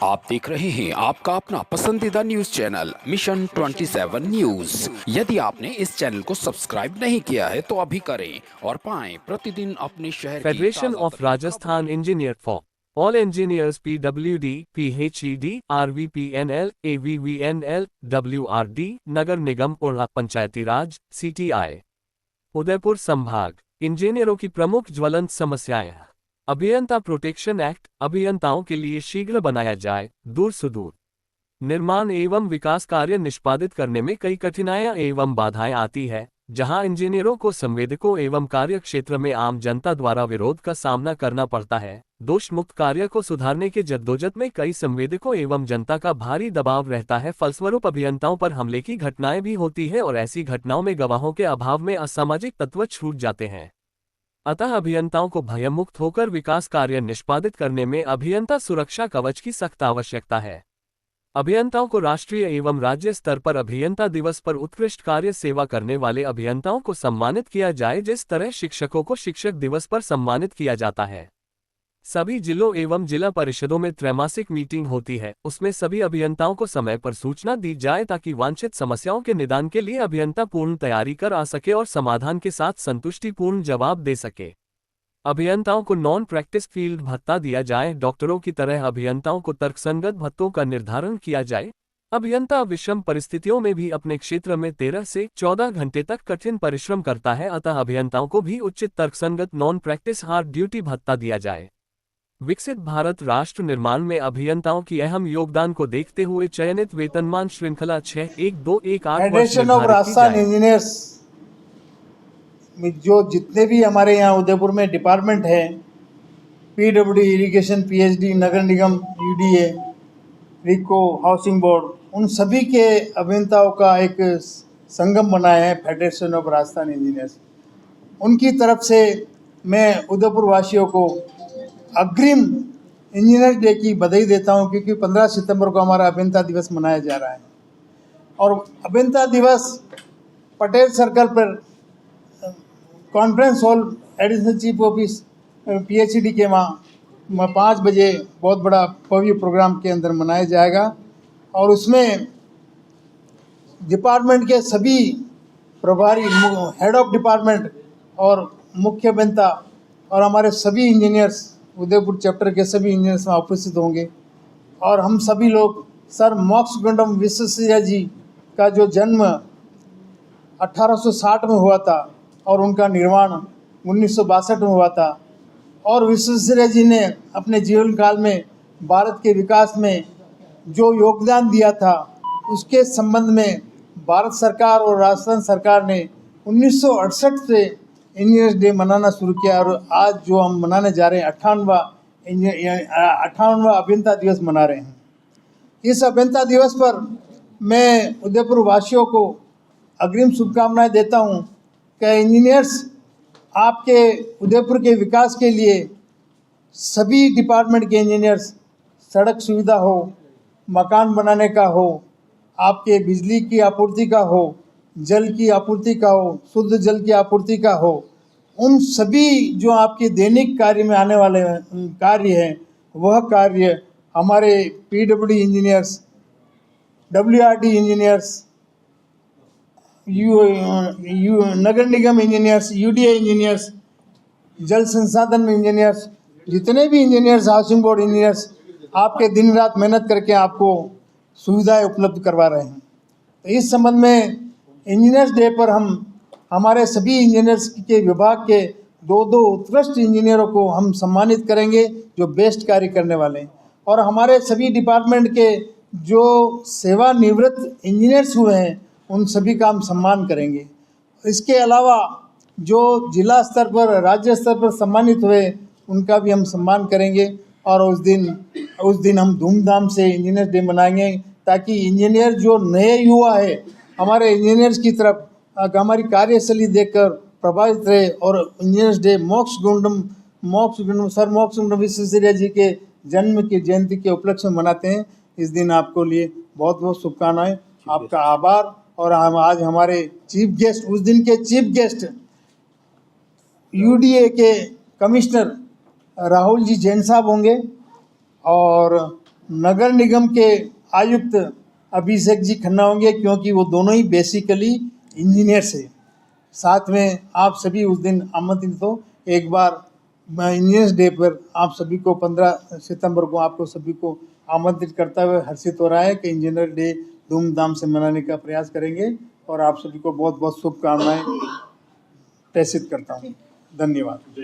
आप देख रहे हैं आपका अपना पसंदीदा न्यूज चैनल मिशन 27 न्यूज। यदि आपने इस चैनल को सब्सक्राइब नहीं किया है तो अभी करें और पाएं प्रतिदिन अपने शहर की Federation ताज़ा of तरीन Rajasthan खबरें। Engineer for all engineers PWD, PHED, RVPNL, AVVNL, WRD, नगर निगम और पंचायती राज CTI, उदयपुर संभाग। इंजीनियरों की प्रमुख ज्वलंत समस्याएं। अभियंता प्रोटेक्शन एक्ट अभियंताओं के लिए शीघ्र बनाया जाए। दूर सुदूर निर्माण एवं विकास कार्य निष्पादित करने में कई कठिनाइयां एवं बाधाएं आती है, जहां इंजीनियरों को संवेदकों एवं कार्य क्षेत्र में आम जनता द्वारा विरोध का सामना करना पड़ता है। दोष मुक्त कार्य को सुधारने के जद्दोजहद में कई संवेदकों एवं जनता का भारी दबाव रहता है। फलस्वरूप अभियंताओं पर हमले की घटनाएं भी होती है और ऐसी घटनाओं में गवाहों के अभाव में असामाजिक तत्व छूट जाते हैं। अतः अभियंताओं को भयमुक्त होकर विकास कार्य निष्पादित करने में अभियंता सुरक्षा कवच की सख्त आवश्यकता है। अभियंताओं को राष्ट्रीय एवं राज्य स्तर पर अभियंता दिवस पर उत्कृष्ट कार्य सेवा करने वाले अभियंताओं को सम्मानित किया जाए, जिस तरह शिक्षकों को शिक्षक दिवस पर सम्मानित किया जाता है। सभी जिलों एवं जिला परिषदों में त्रैमासिक मीटिंग होती है, उसमें सभी अभियंताओं को समय पर सूचना दी जाए ताकि वांछित समस्याओं के निदान के लिए अभियंता पूर्ण तैयारी कर आ सके और समाधान के साथ संतुष्टिपूर्ण जवाब दे सके। अभियंताओं को नॉन प्रैक्टिस फील्ड भत्ता दिया जाए। डॉक्टरों की तरह अभियंताओं को तर्कसंगत भत्तों का निर्धारण किया जाए। अभियंता विषम परिस्थितियों में भी अपने क्षेत्र में 13 से 14 घंटे तक कठिन परिश्रम करता है, अतः अभियंताओं को भी उचित तर्कसंगत नॉन प्रैक्टिस हार्ड ड्यूटी भत्ता दिया जाए। विकसित भारत राष्ट्र निर्माण में अभियंताओं की अहम योगदान को देखते हुए चयनित वेतनमान श्रृंखला 6-1-2-1-8 वर्ष फेडरेशन ऑफ निर्धारित की राजस्थान जाए। इंजीनियर्स में जो जितने भी हमारे यहाँ उदयपुर में डिपार्टमेंट है, पीडब्ल्यूडी, इरिगेशन, पीएचडी, नगर निगम, यूडीए, रिको, हाउसिंग बोर्ड, उन सभी के अभियंताओं का एक संगम बनाया है फेडरेशन ऑफ राजस्थान इंजीनियर्स। उनकी तरफ से मैं उदयपुर वासियों को अग्रिम इंजीनियर डे की बधाई देता हूं, क्योंकि 15 सितंबर को हमारा अभियंता दिवस मनाया जा रहा है और अभियंता दिवस पटेल सर्कल पर conference hall additional chief office PhD के वहाँ 5 बजे बहुत बड़ा भव्य प्रोग्राम के अंदर मनाया जाएगा और उसमें डिपार्टमेंट के सभी प्रभारी, हेड ऑफ डिपार्टमेंट और मुख्य अभियंता और हमारे सभी इंजीनियर्स, उदयपुर चैप्टर के सभी इंजीनियर्स वहाँ उपस्थित होंगे। और हम सभी लोग सर मोक्षगुंडम विश्वेश्वरैया जी का जो जन्म 1860 में हुआ था और उनका निर्माण 1962 में हुआ था और विश्वेश्वरैया जी ने अपने जीवन काल में भारत के विकास में जो योगदान दिया था, उसके संबंध में भारत सरकार और राजस्थान सरकार ने 1968 से इंजीनियर्स डे मनाना शुरू किया और आज जो हम मनाने जा रहे हैं 58वां अभियंता दिवस मना रहे हैं। इस अभियंता दिवस पर मैं उदयपुर वासियों को अग्रिम शुभकामनाएं देता हूं कि इंजीनियर्स आपके उदयपुर के विकास के लिए सभी डिपार्टमेंट के इंजीनियर्स, सड़क सुविधा हो, मकान बनाने का हो, आपके बिजली की आपूर्ति का हो, जल की आपूर्ति का हो, शुद्ध जल की आपूर्ति का हो, उन सभी जो आपके दैनिक कार्य में आने वाले कार्य हैं, वह कार्य हमारे पीडब्ल्यूडी इंजीनियर्स, डब्ल्यूआरडी इंजीनियर्स, नगर निगम इंजीनियर्स, यूडीए इंजीनियर्स, जल संसाधन इंजीनियर्स, जितने भी इंजीनियर्स, हाउसिंग बोर्ड इंजीनियर्स आपके दिन रात मेहनत करके आपको सुविधाएं उपलब्ध करवा रहे हैं। तो इस संबंध में इंजीनियर्स डे पर हम हमारे सभी इंजीनियर्स के विभाग के 2 उत्कृष्ट इंजीनियरों को हम सम्मानित करेंगे जो बेस्ट कार्य करने वाले हैं और हमारे सभी डिपार्टमेंट के जो सेवानिवृत्त इंजीनियर्स हुए हैं उन सभी का हम सम्मान करेंगे। इसके अलावा जो जिला स्तर पर, राज्य स्तर पर सम्मानित हुए उनका भी हम सम्मान करेंगे और उस दिन हम धूमधाम से इंजीनियर्स डे मनाएंगे ताकि इंजीनियर जो नए युवा है हमारे इंजीनियर्स की तरफ हमारी कार्यशैली देखकर प्रभावित रहे और engineers day sir Mokshagundam Visvesvaraya ji के जन्म की जयंती के उपलक्ष्य में मनाते हैं। इस दिन आपको लिए बहुत बहुत शुभकामनाएं, आपका आभार। और हम आज हमारे चीफ गेस्ट, उस दिन के चीफ गेस्ट यूडीए के कमिश्नर राहुल जी जैन साहब होंगे और नगर निगम के आयुक्त अभिषेक जी खन्ना होंगे, क्योंकि वो दोनों ही बेसिकली इंजीनियर्स हैं। साथ में आप सभी उस दिन आमंत्रित हो। एक बार इंजीनियर्स डे पर आप सभी को 15 सितंबर को आपको सभी को आमंत्रित करता हुए हर्षित हो रहा है कि इंजीनियर डे धूमधाम से मनाने का प्रयास करेंगे, और आप सभी को बहुत बहुत शुभकामनाएं प्रेषित करता हूँ। धन्यवाद।